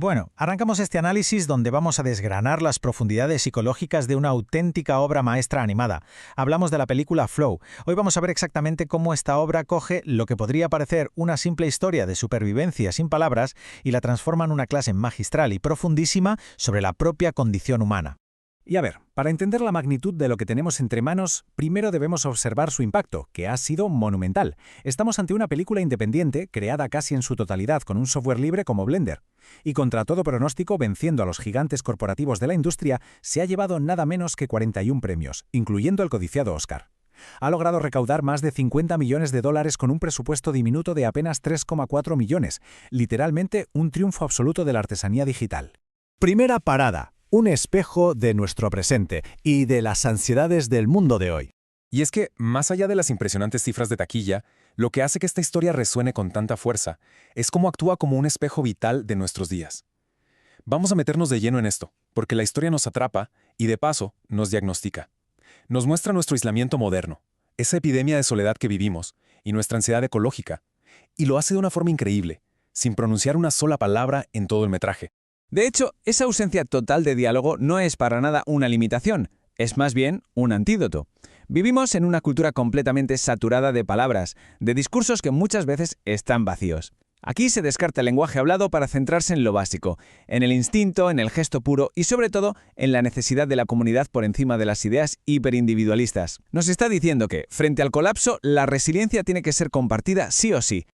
Bueno, arrancamos este análisis donde vamos a desgranar las profundidades psicológicas de una auténtica obra maestra animada. Hablamos de la película Flow. Hoy vamos a ver exactamente cómo esta obra coge lo que podría parecer una simple historia de supervivencia sin palabras y la transforma en una clase magistral y profundísima sobre la propia condición humana. Y a ver, para entender la magnitud de lo que tenemos entre manos, primero debemos observar su impacto, que ha sido monumental. Estamos ante una película independiente, creada casi en su totalidad con un software libre como Blender. Y contra todo pronóstico, venciendo a los gigantes corporativos de la industria, se ha llevado nada menos que 41 premios, incluyendo el codiciado Oscar. Ha logrado recaudar más de 50 millones de dólares con un presupuesto diminuto de apenas 3,4 millones, literalmente un triunfo absoluto de la artesanía digital. Primera parada. Un espejo de nuestro presente y de las ansiedades del mundo de hoy. Y es que, más allá de las impresionantes cifras de taquilla, lo que hace que esta historia resuene con tanta fuerza es cómo actúa como un espejo vital de nuestros días. Vamos a meternos de lleno en esto, porque la historia nos atrapa y, de paso, nos diagnostica. Nos muestra nuestro aislamiento moderno, esa epidemia de soledad que vivimos y nuestra ansiedad ecológica, y lo hace de una forma increíble, sin pronunciar una sola palabra en todo el metraje. De hecho, esa ausencia total de diálogo no es para nada una limitación, es más bien un antídoto. Vivimos en una cultura completamente saturada de palabras, de discursos que muchas veces están vacíos. Aquí se descarta el lenguaje hablado para centrarse en lo básico, en el instinto, en el gesto puro y sobre todo en la necesidad de la comunidad por encima de las ideas hiperindividualistas. Nos está diciendo que, frente al colapso, la resiliencia tiene que ser compartida sí o sí.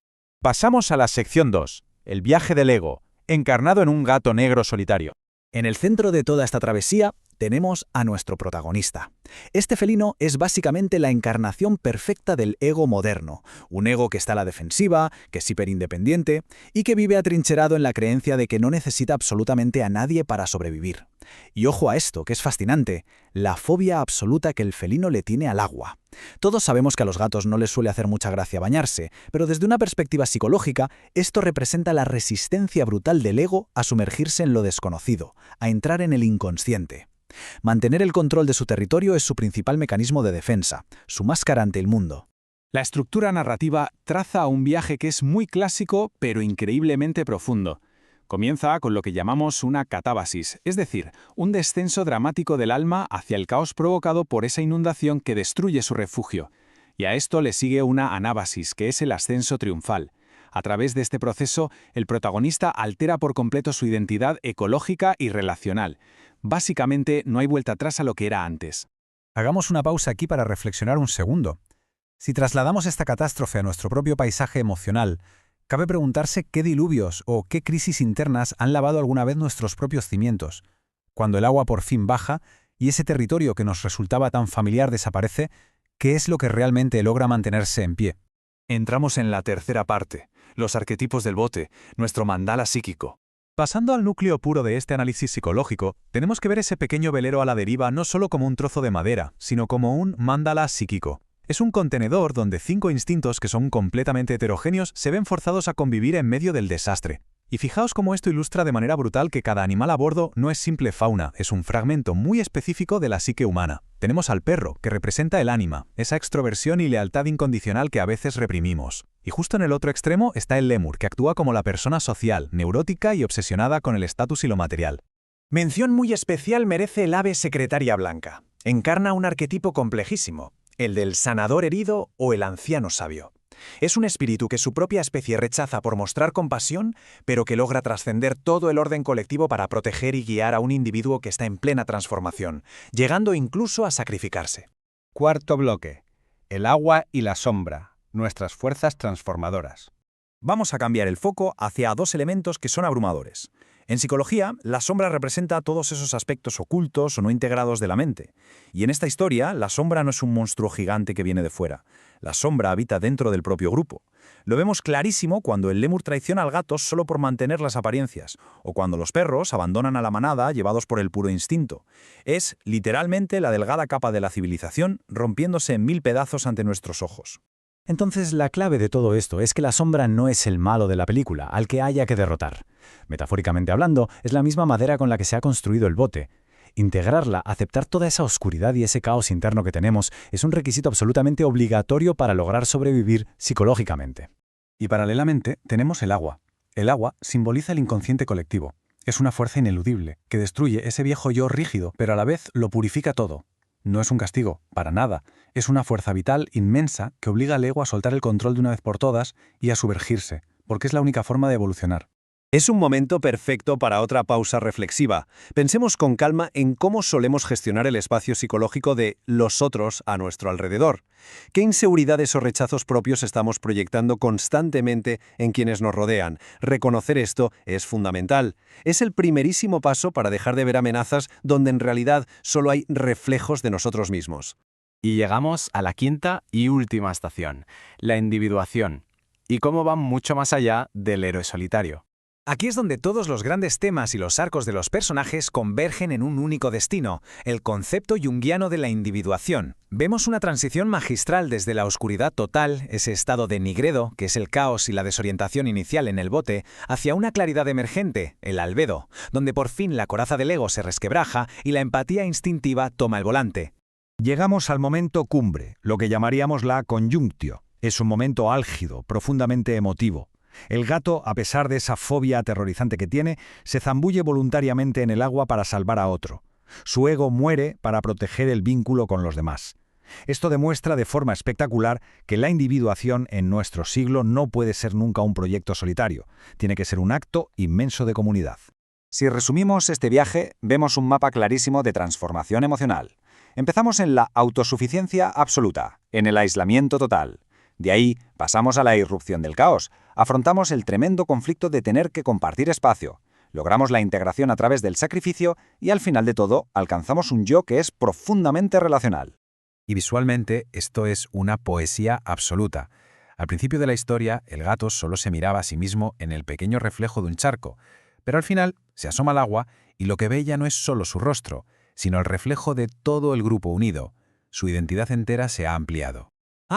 Pasamos a la sección 2, el viaje del ego, encarnado en un gato negro solitario. En el centro de toda esta travesía tenemos a nuestro protagonista. Este felino es básicamente la encarnación perfecta del ego moderno, un ego que está a la defensiva, que es hiperindependiente y que vive atrincherado en la creencia de que no necesita absolutamente a nadie para sobrevivir. Y ojo a esto, que es fascinante, la fobia absoluta que el felino le tiene al agua. Todos sabemos que a los gatos no les suele hacer mucha gracia bañarse, pero desde una perspectiva psicológica, esto representa la resistencia brutal del ego a sumergirse en lo desconocido, a entrar en el inconsciente. Mantener el control de su territorio es su principal mecanismo de defensa, su máscara ante el mundo. La estructura narrativa traza un viaje que es muy clásico, pero increíblemente profundo. Comienza con lo que llamamos una catábasis, es decir, un descenso dramático del alma hacia el caos provocado por esa inundación que destruye su refugio. Y a esto le sigue una anábasis, que es el ascenso triunfal. A través de este proceso, el protagonista altera por completo su identidad ecológica y relacional. Básicamente, no hay vuelta atrás a lo que era antes. Hagamos una pausa aquí para reflexionar un segundo. Si trasladamos esta catástrofe a nuestro propio paisaje emocional, cabe preguntarse qué diluvios o qué crisis internas han lavado alguna vez nuestros propios cimientos. Cuando el agua por fin baja y ese territorio que nos resultaba tan familiar desaparece, ¿qué es lo que realmente logra mantenerse en pie? Entramos en la tercera parte, los arquetipos del bote, nuestro mandala psíquico. Pasando al núcleo puro de este análisis psicológico, tenemos que ver ese pequeño velero a la deriva no solo como un trozo de madera, sino como un mandala psíquico. Es un contenedor donde 5 instintos que son completamente heterogéneos se ven forzados a convivir en medio del desastre. Y fijaos cómo esto ilustra de manera brutal que cada animal a bordo no es simple fauna, es un fragmento muy específico de la psique humana. Tenemos al perro, que representa el ánima, esa extroversión y lealtad incondicional que a veces reprimimos. Y justo en el otro extremo está el lémur, que actúa como la persona social, neurótica y obsesionada con el estatus y lo material. Mención muy especial merece el ave secretaria blanca. Encarna un arquetipo complejísimo, el del sanador herido o el anciano sabio. Es un espíritu que su propia especie rechaza por mostrar compasión, pero que logra trascender todo el orden colectivo para proteger y guiar a un individuo que está en plena transformación, llegando incluso a sacrificarse. Cuarto bloque. El agua y la sombra, nuestras fuerzas transformadoras. Vamos a cambiar el foco hacia 2 elementos que son abrumadores. En psicología, la sombra representa todos esos aspectos ocultos o no integrados de la mente. Y en esta historia, la sombra no es un monstruo gigante que viene de fuera. La sombra habita dentro del propio grupo. Lo vemos clarísimo cuando el lémur traiciona al gato solo por mantener las apariencias, o cuando los perros abandonan a la manada llevados por el puro instinto. Es, literalmente, la delgada capa de la civilización rompiéndose en 1000 pedazos ante nuestros ojos. Entonces, la clave de todo esto es que la sombra no es el malo de la película, al que haya que derrotar. Metafóricamente hablando, es la misma madera con la que se ha construido el bote. Integrarla, aceptar toda esa oscuridad y ese caos interno que tenemos, es un requisito absolutamente obligatorio para lograr sobrevivir psicológicamente. Y paralelamente, tenemos el agua. El agua simboliza el inconsciente colectivo. Es una fuerza ineludible, que destruye ese viejo yo rígido, pero a la vez lo purifica todo. No es un castigo, para nada. Es una fuerza vital inmensa que obliga al ego a soltar el control de una vez por todas y a sumergirse, porque es la única forma de evolucionar. Es un momento perfecto para otra pausa reflexiva. Pensemos con calma en cómo solemos gestionar el espacio psicológico de los otros a nuestro alrededor. ¿Qué inseguridades o rechazos propios estamos proyectando constantemente en quienes nos rodean? Reconocer esto es fundamental. Es el primerísimo paso para dejar de ver amenazas donde en realidad solo hay reflejos de nosotros mismos. Y llegamos a la quinta y última estación, la individuación, y cómo va mucho más allá del héroe solitario. Aquí es donde todos los grandes temas y los arcos de los personajes convergen en un único destino, el concepto junguiano de la individuación. Vemos una transición magistral desde la oscuridad total, ese estado de nigredo, que es el caos y la desorientación inicial en el bote, hacia una claridad emergente, el albedo, donde por fin la coraza del ego se resquebraja y la empatía instintiva toma el volante. Llegamos al momento cumbre, lo que llamaríamos la conjunctio. Es un momento álgido, profundamente emotivo. El gato, a pesar de esa fobia aterrorizante que tiene, se zambulle voluntariamente en el agua para salvar a otro. Su ego muere para proteger el vínculo con los demás. Esto demuestra de forma espectacular que la individuación en nuestro siglo no puede ser nunca un proyecto solitario. Tiene que ser un acto inmenso de comunidad. Si resumimos este viaje, vemos un mapa clarísimo de transformación emocional. Empezamos en la autosuficiencia absoluta, en el aislamiento total. De ahí pasamos a la irrupción del caos. Afrontamos el tremendo conflicto de tener que compartir espacio. Logramos la integración a través del sacrificio y al final de todo alcanzamos un yo que es profundamente relacional. Y visualmente esto es una poesía absoluta. Al principio de la historia, el gato solo se miraba a sí mismo en el pequeño reflejo de un charco, pero al final se asoma al agua y lo que ve ya no es solo su rostro, sino el reflejo de todo el grupo unido. Su identidad entera se ha ampliado.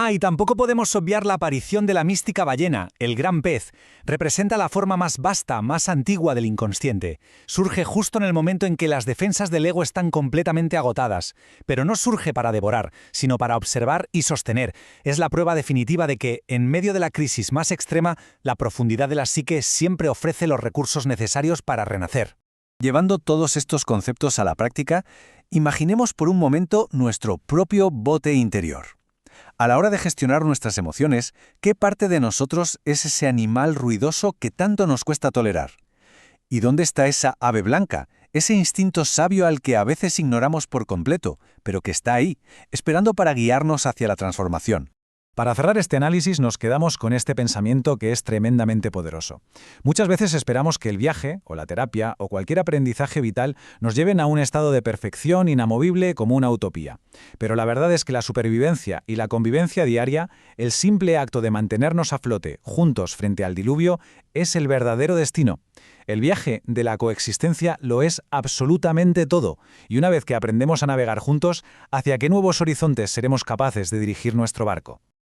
Y tampoco podemos obviar la aparición de la mística ballena, el gran pez. Representa la forma más vasta, más antigua del inconsciente. Surge justo en el momento en que las defensas del ego están completamente agotadas. Pero no surge para devorar, sino para observar y sostener. Es la prueba definitiva de que, en medio de la crisis más extrema, la profundidad de la psique siempre ofrece los recursos necesarios para renacer. Llevando todos estos conceptos a la práctica, imaginemos por un momento nuestro propio bote interior. A la hora de gestionar nuestras emociones, ¿qué parte de nosotros es ese animal ruidoso que tanto nos cuesta tolerar? ¿Y dónde está esa ave blanca, ese instinto sabio al que a veces ignoramos por completo, pero que está ahí, esperando para guiarnos hacia la transformación? Para cerrar este análisis nos quedamos con este pensamiento que es tremendamente poderoso. Muchas veces esperamos que el viaje, o la terapia, o cualquier aprendizaje vital nos lleven a un estado de perfección inamovible como una utopía. Pero la verdad es que la supervivencia y la convivencia diaria, el simple acto de mantenernos a flote, juntos frente al diluvio, es el verdadero destino. El viaje de la coexistencia lo es absolutamente todo, y una vez que aprendemos a navegar juntos, ¿hacia qué nuevos horizontes seremos capaces de dirigir nuestro barco?